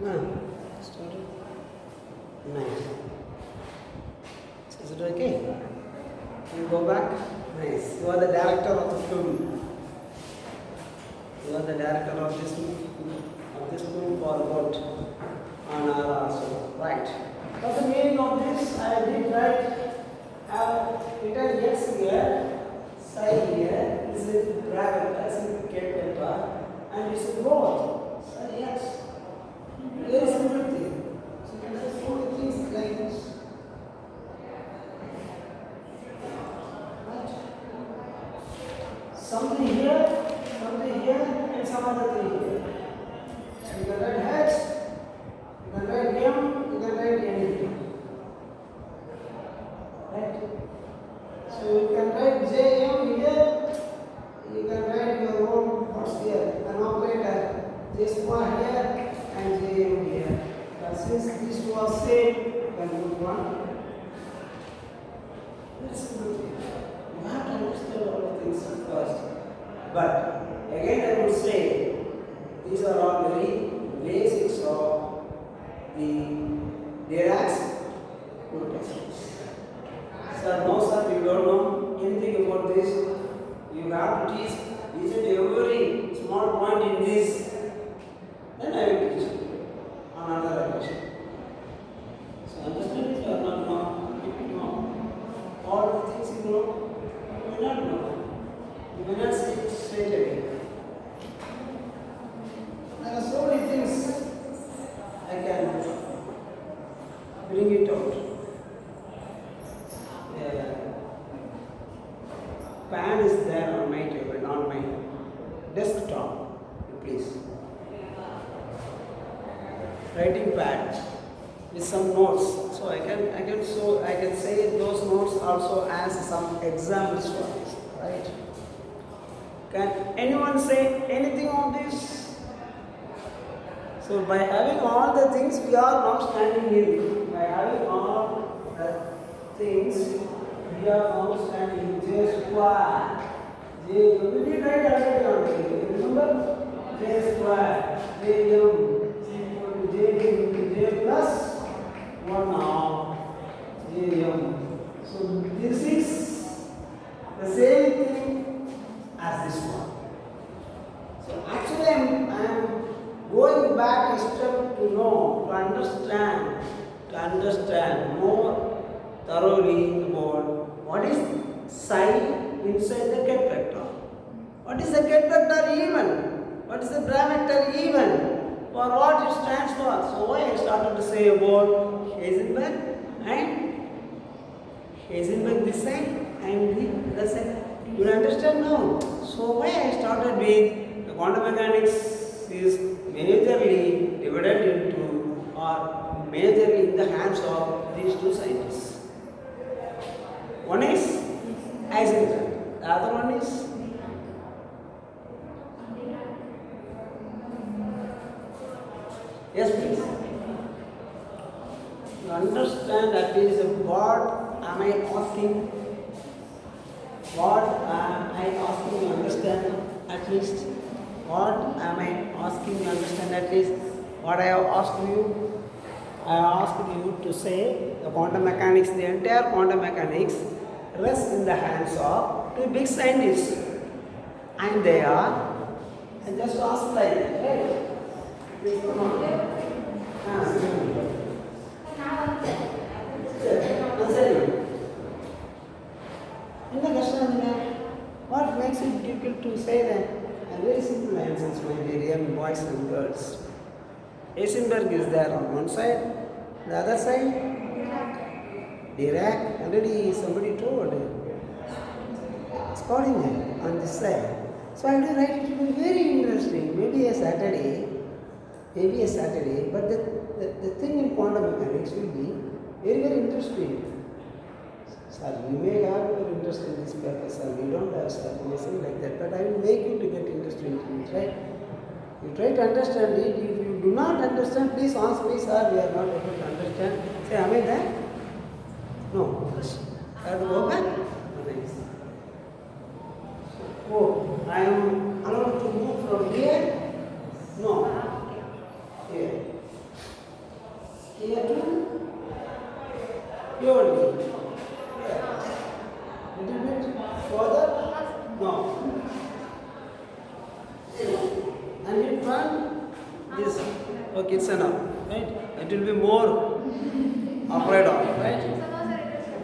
Started. Nice. Is it okay? You go back. Nice. You are the director of the film. You are the director of this film for about an hour or so. Right. What's the meaning of this? I did write. Have written x here, psi here. This is bracket. That's in capital, and it's a growth. Psi x. Very simple thing. So you can just do things like this. Right? Something here, and some other thing here. You can write hex, you can write m, you can write anything. Right? So you can write jm here, you can write your own what's here, an operator, j square here and jm here. But since these two are same, you can put one. That's a good thing. You have to understand all the things first. But again, I would say these are all very basics of the Dirac's notations. Sir, no sir, you don't know anything about this. You have to teach each and every small point in this. Then I will teach you on another occasion. So understand it or not know? If you know all the things you know, you may not know. You may not see it straight away. There are so many things I can bring it out. Pan is there on my table, on my desktop, please. Writing pad with some notes. So I can say those notes also as some examples for this, right? Can anyone say anything on this? So by having all the things, we are now standing in. By having all the things, we are now standing in J square. We did write already on it. Remember? J square, J m is equal to J plus 1 half J m. So this is the same thing as this one. So actually I am going back a step to know, to understand more thoroughly about what is psi inside the ket vector. What is the ket vector even? What is the bra vector even? For what it stands for? So I started to say about Heisenberg and Heisenberg this side and the other side. You understand now? So why I started with the quantum mechanics is majorly divided into or majorly in the hands of these two scientists. One is Heisenberg, the other one is yes please. You understand at least what am I asking? What am I asking you to understand at least? What am I asking you to understand at least? What I have asked you? I asked you to say the quantum mechanics, the entire quantum mechanics rests in the hands of two big scientists. And they are, I just asked like, hey, please come on. What makes it difficult to say that? A very simple answers, my dear boys and girls. Heisenberg is there on one side, the other side, Dirac, already somebody told, Schrödinger on this side. So I will write it will be very interesting, maybe a Saturday, but the thing in quantum mechanics will be very, very interesting. Sir, you may have your interest in this paper, sir. We don't have anything like that, but I will make you to get interested in it, right? You try to understand it. If you do not understand, please ask me, sir. We are not able to understand. Say, am I there? No. I have to go back. Nice. Oh, I am allowed to move from here? No. Here. Here to purely. Yeah. Little bit further? No. And in front, this. Okay, it's enough. Right? It will be more upright on, right?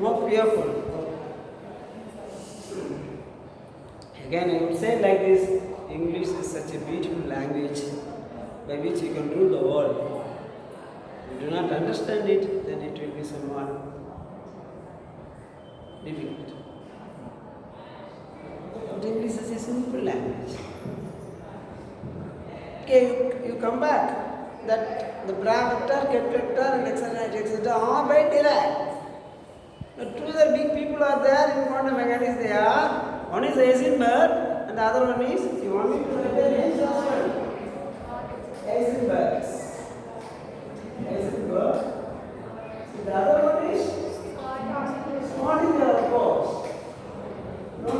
More fearful. Again, I would say like this, English is such a beautiful language by which you can rule the world. If you do not understand it, then it will be somewhat difficult. But English is a simple language. Okay, you come back. That the bra vector, ket vector, and etc. All by Dirac. The two other big people are there in quantum mechanics. They are. One is Heisenberg, and the other one is. You want me to write the names as well? Heisenberg. So the other one is Schrödinger, of course. No.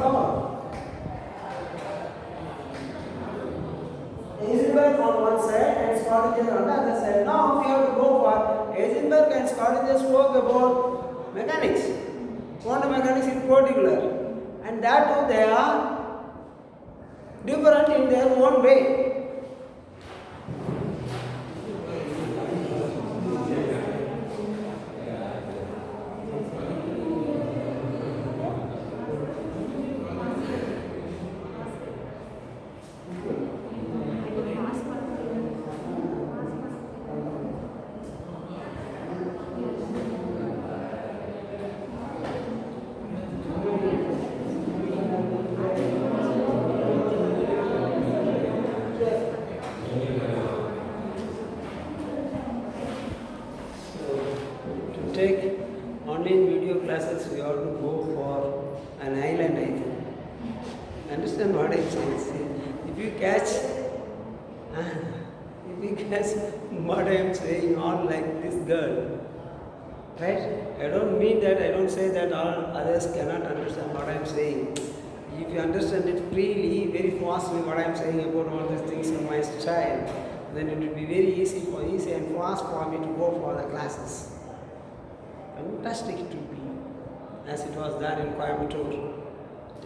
Heisenberg on one side and Schrödinger on the other side. Now we have to go for Heisenberg and Schrödinger spoke about mechanics, quantum mechanics in particular, and that too they are different in their own way. Take online video classes, we have to go for an island, I think. Understand what I'm saying? If you catch what I'm saying on like this girl, right? I don't mean that, I don't say that all others cannot understand what I'm saying. If you understand it freely, very fastly what I'm saying about all these things in my style, then it will be very easy and fast for me to go for the classes. Fantastic it would be, as it was there in Coimbatore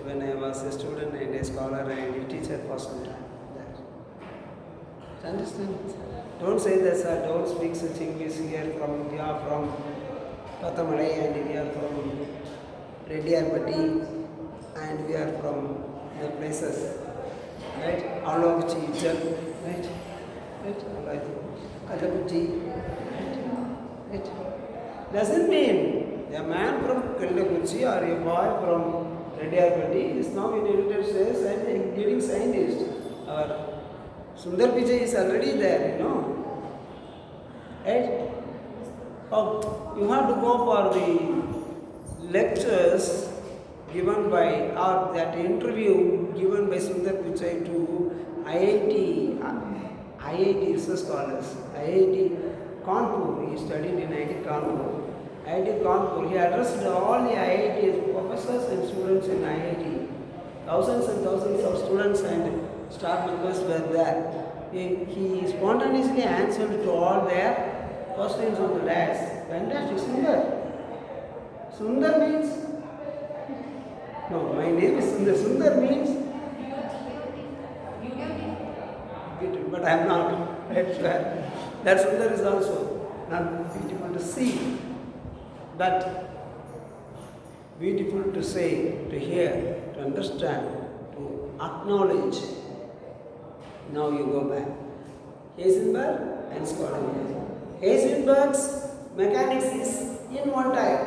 when I was a student and a scholar and a teacher for some time. That. Understand? Don't say that, sir, don't speak such English here from, we are from Pathamalai and we are from Reddyarpatti and we are from the places, right? Alokchi, right? Right? Kalakuchi, right? Doesn't mean a man from Kallakuchi or a boy from Reddyarpatti is now in United States and a leading scientist. Our Sundar Pichai is already there, you know. Right? Oh, you have to go for the lectures given by, or that interview given by Sundar Pichai to IIT research scholars, IIT Kanpur. He studied in IIT Kanpur. IIT Kanpur, he addressed all the IIT professors and students in IIT. Thousands and thousands of students and staff members were there. He spontaneously answered to all their questions on the desk. Fantastic. Sundar means, no, my name is Sundar. Sundar means beautiful, but I am not. I swear. That Sundar is also not beautiful to see, but beautiful to say, to hear, to understand, to acknowledge. Now you go back. Heisenberg and Schrödinger. Heisenberg's mechanics is in one type.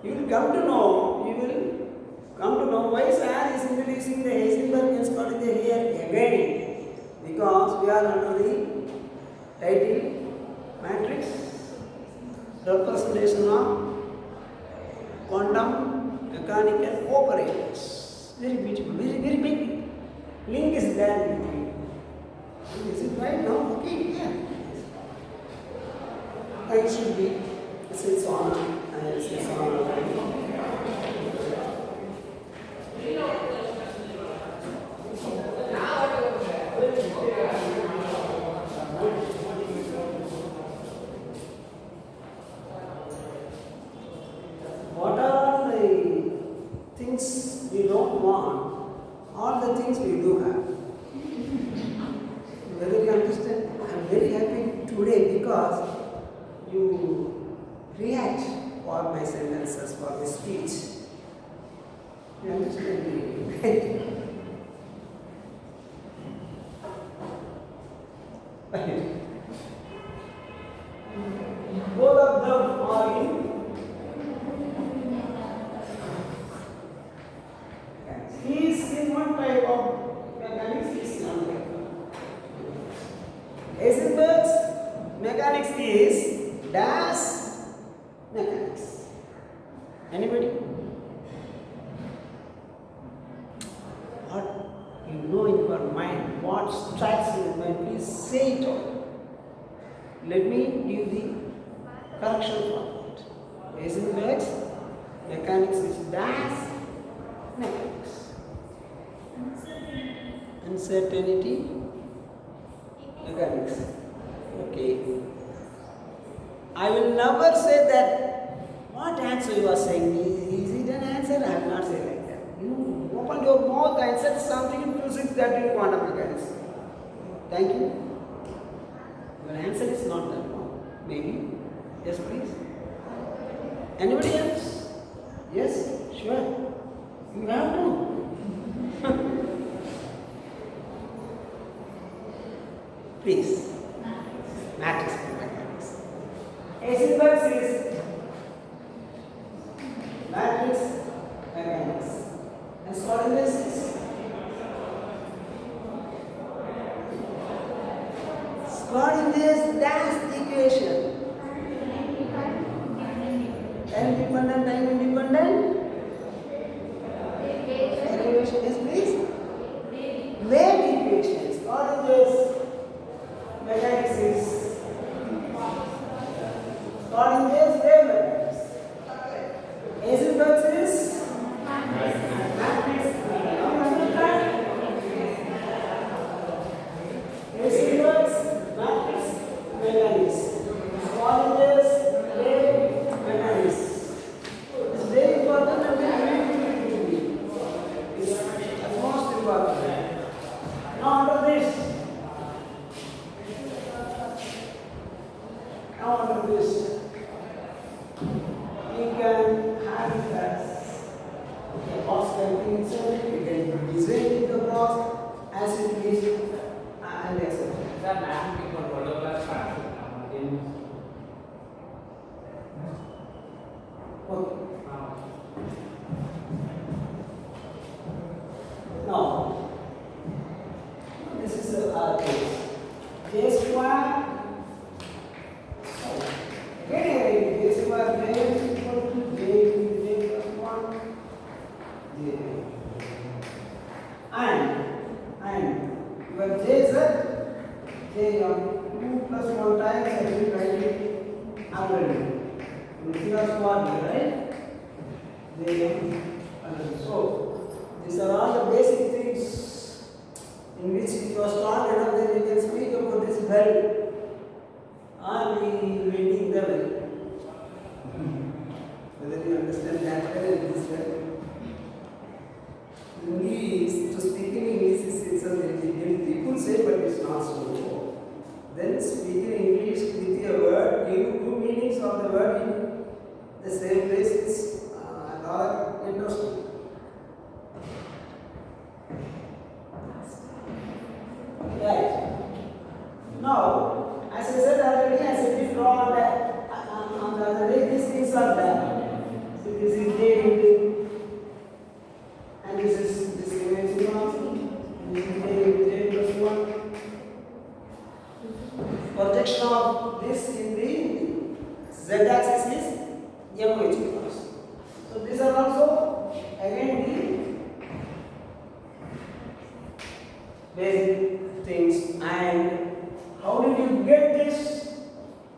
You will come to know why Sir is introducing the Heisenberg and Schrödinger here again. Because we are under the title Matrix Representation of Quantum Mechanical Operators. Very beautiful, very big link is there in between. Is it right now? Okay, yeah. It should be. It's on. It's on. for the speech. You understand me? Right? Both of them are in. He is in one type of mechanics, he is in another type. Heisenberg's mechanics is dash mechanics. Anybody? What you know in your mind, what strikes in your mind, please say it all. Let me give the correction for it. Heisenberg's mechanics is dash mechanics. Uncertainty mechanics. Okay. I will never say that what answer you are saying. Is it an answer? I have not said like that. You open your mouth and said something in physics that in quantum mechanics. Thank you. Your answer is not that wrong. Maybe. Yes, please. Anybody else? Yes? Sure. You have to. Please. Matrix mechanics. Heisenberg's is matrix mechanics. And Schrödinger's is Schrödinger's dash equation. Time dependent, time independent. Equation is please. Wave equations. Schrödinger's mechanics is Schrödinger's wave mechanics. Heisenberg's is matrix. Heisenberg's matrix mechanics. Schrödinger's wave mechanics. It's very important and very it's most important. Now under this. Now under this. You can have it as a box can insert it, you can design the box as it is and etc. That man people follow class in Okay. Now, this is our case. J square. Again, J square J is equal to J plus 1 J. And your J is J on 2 plus 1 times I will write it already. This is what right? So these are all the basic things in which if you are strong enough then you can speak about this well or we reading the well. Whether you understand that well and this well. English, to speak in English is itself very difficult. People say but it's not so. Then speak in English with a word, give two meanings of the word in the same place is not interesting. Right. Now, as I said already, as I did draw on the other day, these things are there. So this is J and this is image 1, and this is J plus 1. Projection of this in the z-axis is MH cross. So these are also again the basic things. And how did you get this?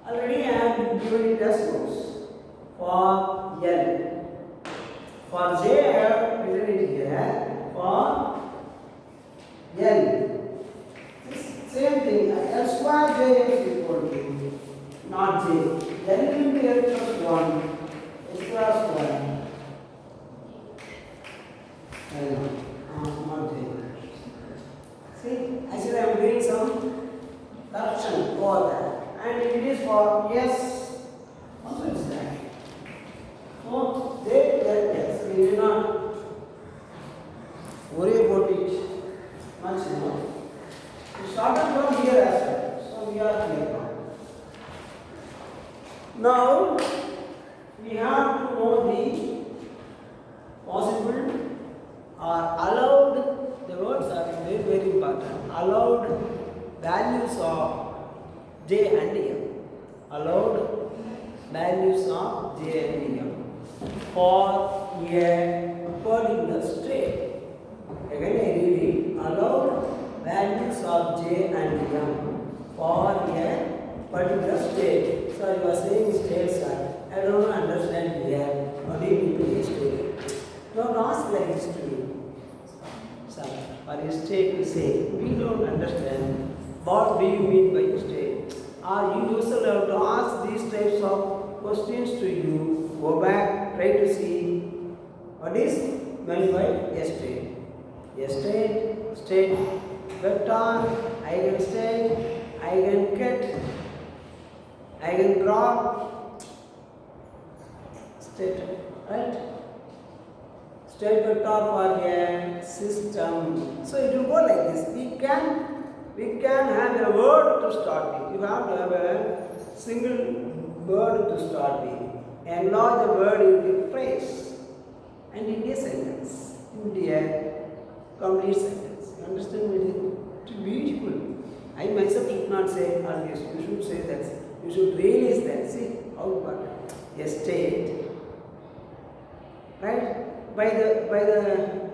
Already I have given it as notes. For L. For J I have written it here. For L. Same thing. L square J is equal to not J. L into L plus 1. Square. Not J. See, actually I am doing some correction over there. And it is for yes. Also it's that. So yes, we will not worry about it much more. We started from here as well, so we are clear now. Now we have to know the possible or allowed, the words are very very important, allowed values of j and m, allowed values of j and m for a particular state. Again I read it, allowed values of j and m for a particular state. So you are saying states are, I don't understand here, what do you mean by state? Don't ask like this to me. So, for a state you say, we don't understand, what do you mean by state? Or you yourself have to ask these types of questions to you, go back, try to see what is meant by a state. A state, vector, eigenstate, eigenket, eigendrop, state, right? State vector for a system. So it will go like this. We can have a word to start with. You have to have a single word to start with. Enlarge the word into a phrase and into a sentence, into a complete sentence. You understand me? It's beautiful. I myself should not say all this. You should say that. You should realize that. See how important. A state, right? By the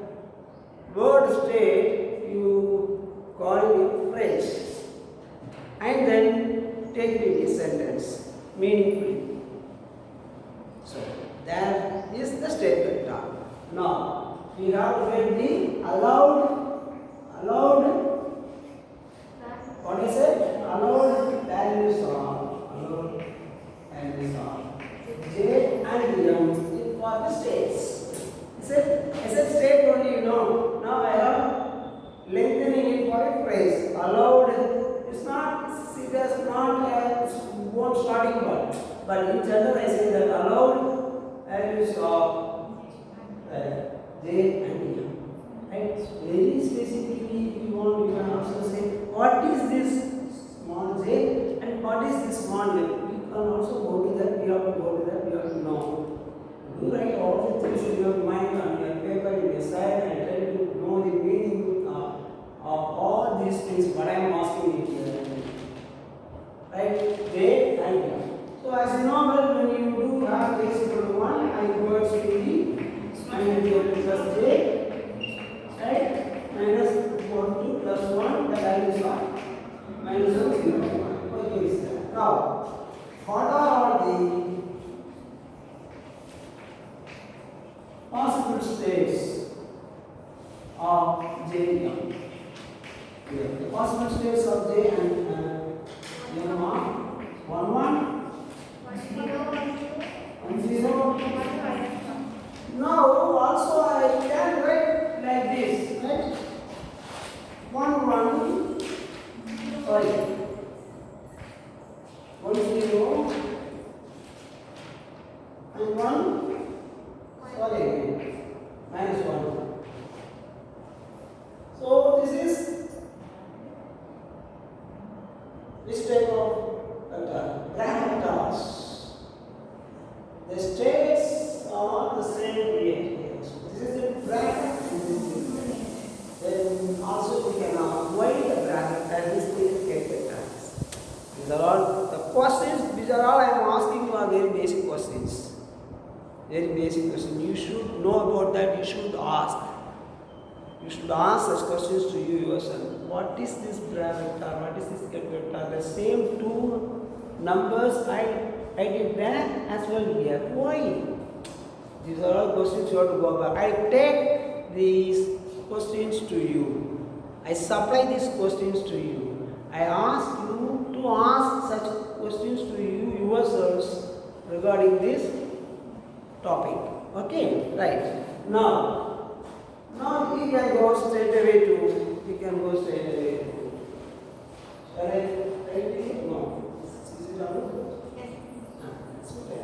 word state, you call it a phrase and then take it in a sentence meaningfully. So that is the state vector. Now we have to get the allowed. What is it? Allowed values of j and m for the states. I said state only, you know. Now I am lengthening it for a phrase. Allowed. It's not. It has not one starting point. But in general, I say that allowed values of j and m. Right? Very specifically, if you want, you can also say what is this small j and what is this small m. You can also go to that. We have to go to that. We have to know. You write all the things in your mind on your paper, in your side, and try to know the meaning of all these things, what I am asking you here. Right? J and M. So, as normal, when you do have x equal to 1, I go to the minus plus j, right? Minus 1 plus 1, the value is what? Minus 1, 0. What is that? Now, what are the possible states of j and m? The possible states of j and m are 1 1, 1 0. Now also I can write like this, right? 1 1, sorry, 1 0 and 1, sorry, minus 1. So this is this type of vectors. The states are the same here. So this is a bracket. Then also we can avoid the bracket and this is get vectors. These are all the questions. These are all I am asking you are very basic questions. Very basic question. You should know about that. You should ask. You should ask such questions to you yourself. What is this vector? What is this vector? The same two numbers I did there as well here. Why? These are all questions you have to go back. I take these questions to you. I supply these questions to you. I ask you to ask such questions to you yourselves regarding this topic. Okay, right. Now we can go straight away to, shall I write it? No. Is it on? Yes. Okay.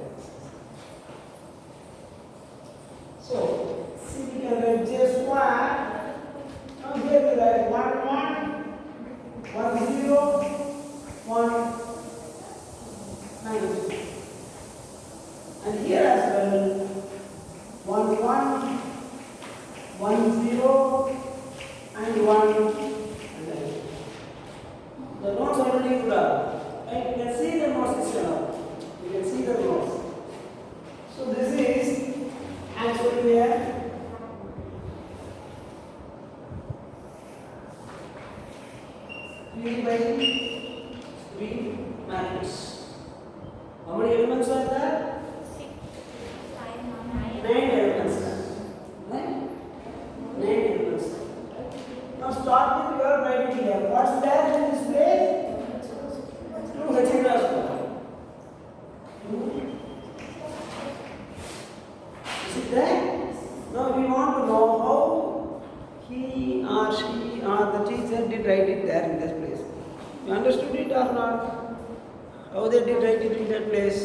The nodes already you have. And you can see the nodes this now. You can see the nodes. So this is actually a 3 by 3 matrix. How many elements are there? 9 elements. Right? 9 elements. Now start with your writing here. What's there in this place? 2 hexagrams. Is it there? Now we want to know how he or she or the teacher did write it there in this place. You understood it or not? How they did write it in that place?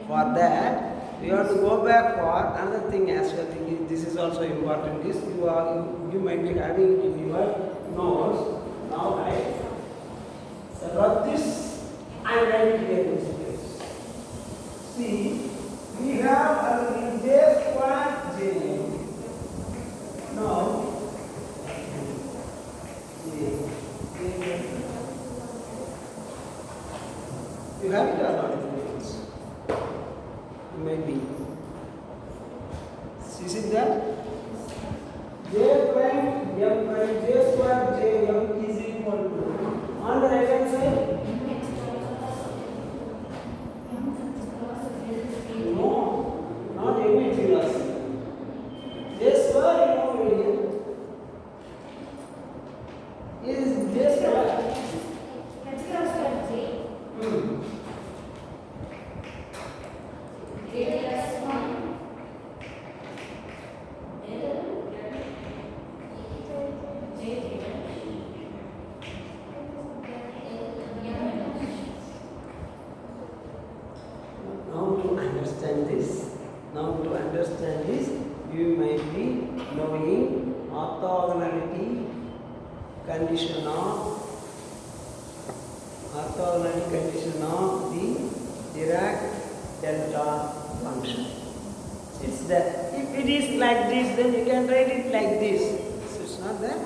For that, we have to go back for another thing as well. This is also important. This you might be having it in your notes. Now I write this and write it here in this place. See, we have already j square j. Now, you have it or not? Maybe. Is it that? J prime m prime j square j m is equal to on the right hand side. No, not every class. J square you know is j square. Now to understand this, you might be knowing orthogonality condition of the Dirac delta function. It's that. If it is like this, then you can write it like this. So it's not that.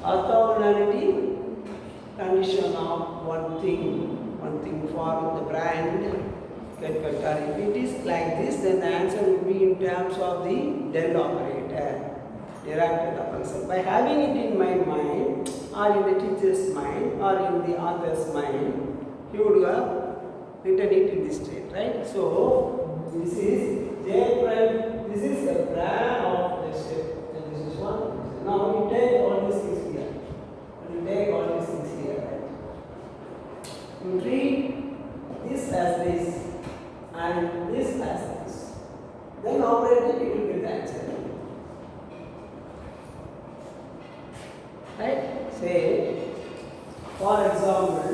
Orthogonality condition of one thing for the brand. If it is like this, then the answer will be in terms of the del operator, Dirac delta function. By having it in my mind, or in the teacher's mind, or in the author's mind, he would have written it in this state, right? So, this is J prime, this is the brand of the shape, and this is one. Now, we take all these things here. Right? You treat this as this. And this as this. Then operate it, you will get the answer. Right? Say, for example,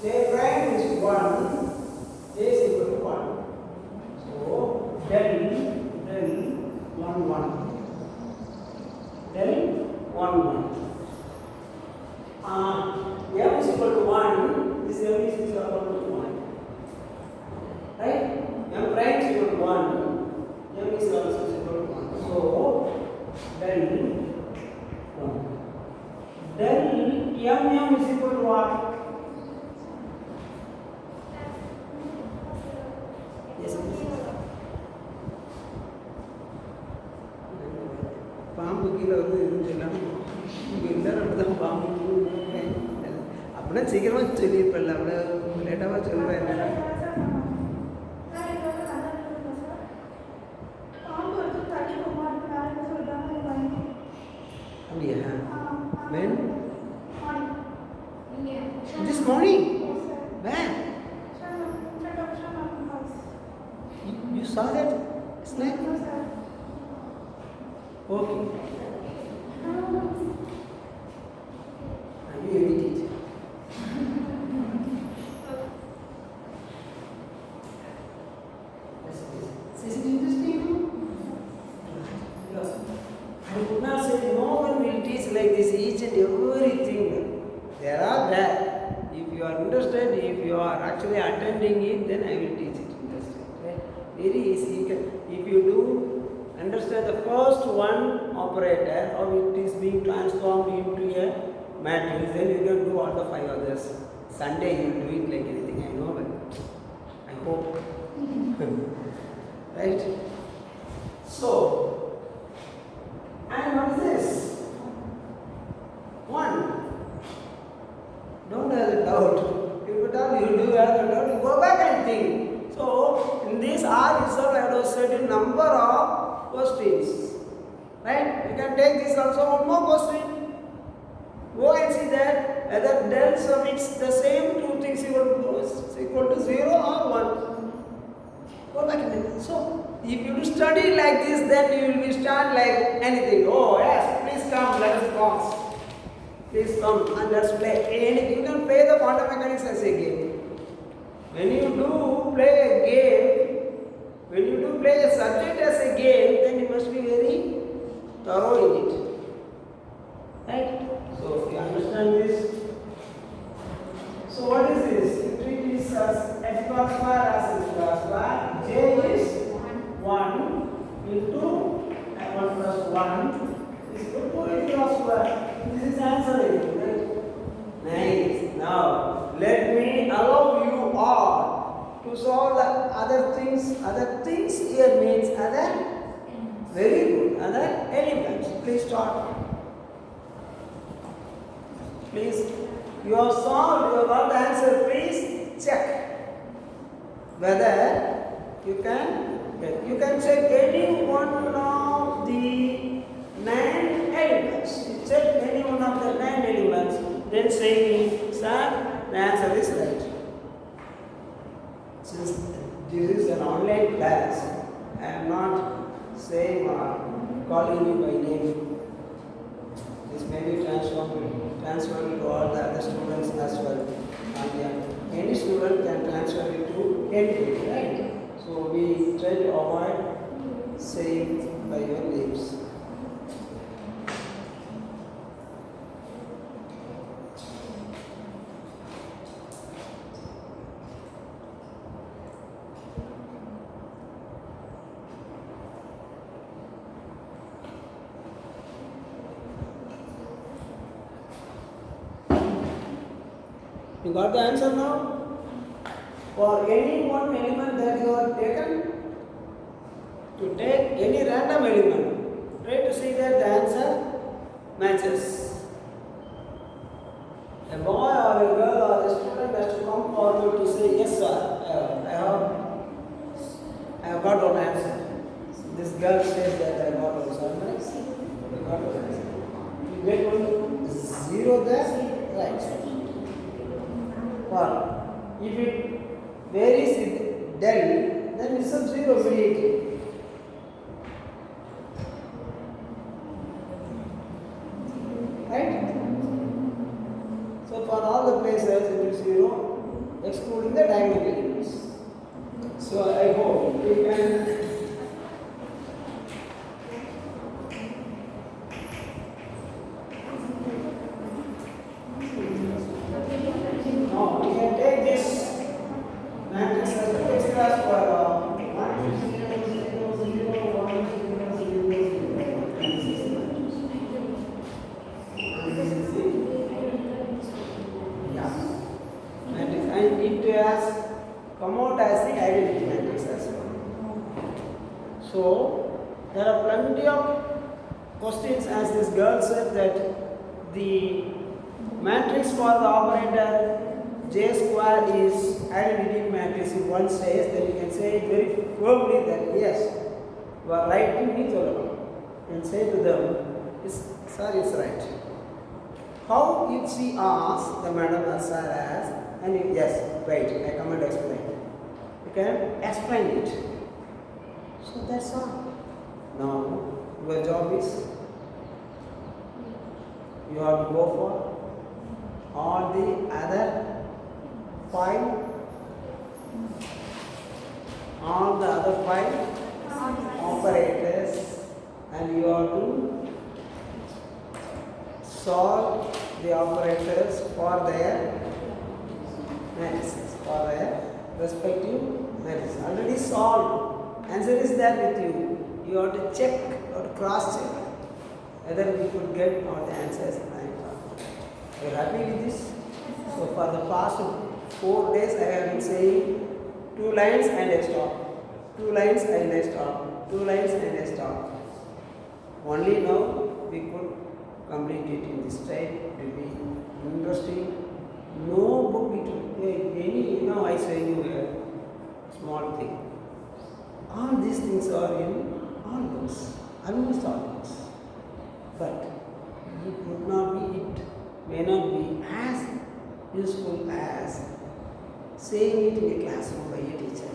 J prime is 1, J is equal to 1. So, del 1 1. Del 1 1. M is equal to 1, this M is equal to 1. Right? M prime is equal to 1, M is also equal to 1. So, del 1. Del M is equal to what? Yes, பாம்பு கீழே வந்து எதுவும் சொல்லாமல் இங்கே எல்லாரும் அப்படி தான் பாம்பு அப்படின்னா சீக்கிரமாக சொல்லியிருப்பேன்ல அவ்வளோ லேட்டாக சொல்லுவேன். When? This morning? Where? You saw that snake? Okay. Are you a teacher? Is it interesting? I would not say no one will teach like this each and everything. There are there. If you are interested, if you are actually attending it, then I will teach it. Right? Very easy. If you do understand the first one operator, how it is being transformed into a matrix, then you can do all the 5 others. Sunday you will do it like anything, I know, but I hope. Right? So, and what is this? 1. Don't have a doubt. If you doubt, you do have a doubt, you go back and think. So, in this R itself, I have set a number of questions. Right? You can take this also one more question. Go and see that whether del sum it's the same two things equal to 0 or 1. Go back and think. So, if you study like this, then you will be start like anything. Oh yes, please come, let us bounce. Please come and let's play. You can play the quantum mechanics as a game. When you do play a game, when you do play a subject as a game, then you must be very thorough in it. Right? So if you understand this, so what is this? You treat this as x bar square as x bar square. J is 1 into f1 plus 1 is equal to x bar square. This is answer, right? Nice. Now let me allow you all to solve the other things. Other things here means other very good other elements. Please start. Please, you have solved, you have got the answer. Please check whether you can check any one of the 9 elements. You check any one of the 9 elements, then say, sir, the answer is right. Since this is an online class, I am not saying or calling you by name. This may be transferred to all the other students as well. And any student can transfer it to anybody, right? So we try to avoid saying by your names. You got the answer now? For any one element that you have taken, to take any random element, try to see that the answer matches. A boy or a girl or a student has to come forward to say, yes sir, I have got one answer. This girl says that I got one answer. You got one answer. You get one 0 there, right. Or if it varies with del, then it's a 0 immediately. Right? So for all the places it is 0, excluding the diagonal elements. So I hope we can come out as the identity matrix as well. So there are plenty of questions, as this girl said that the matrix for the operator J square is identity matrix. If one says, then you can say very firmly that yes, you are right in each one, and say to them, sir is right. How if she asks the madam or sir asks, and if yes, right, I come and explain. You can explain it. So that's all. Now, your job is you have to go for all the other 5 operators, and you have to solve the operators for their matrices, for their respective matrices. Already solved. Answer is there with you. You have to check or cross check whether we could get all the answers right. Are you happy with this? So for the past 4 days I have been saying 2 lines and I stop. 2 lines and I stop. 2 lines and I stop. Only now we could complete it in this type. It will be interesting. No book it will any, I say you a small thing. All these things are in all books, almost all books. But it would not be, it may not be as useful as saying it in a classroom by a teacher.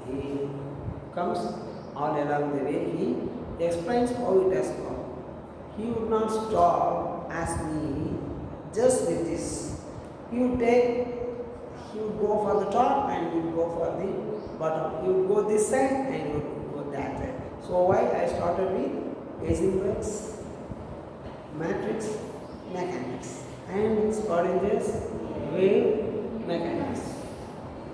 He comes all along the way, he explains how it has gone. He would not stop as me just with this. He would go for the top and he would go for the bottom. He would go this side and he would go that side. So why I started with Heisenberg's matrix mechanics and Schrödinger's wave mechanics.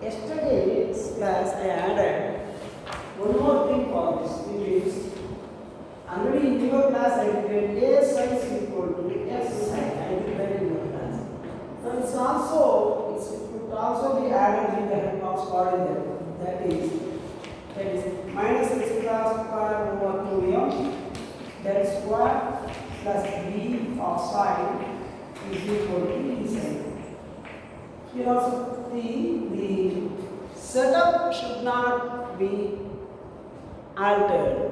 Yesterday's class I added one more thing for this, which is already in your class I did A sine is equal to S sine. I did in your class. Now it could also be added with the help of Schrödinger. That is minus x plus square over 2m del square plus b of sine is equal to b sine. Here also the setup should not be altered.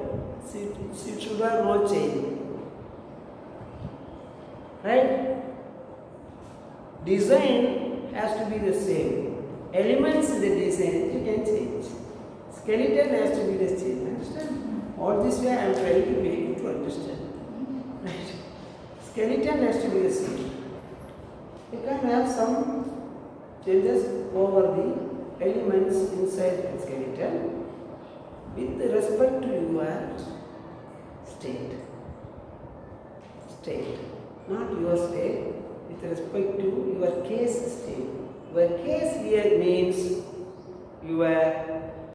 It should have no change. Right? Design has to be the same. Elements in the design you can change. Skeleton has to be the same. Understand? All this way I am trying to make you to understand. Right? Skeleton has to be the same. You can have some changes over the elements inside the skeleton with respect to your state, not your state, with respect to your case state. Your case here means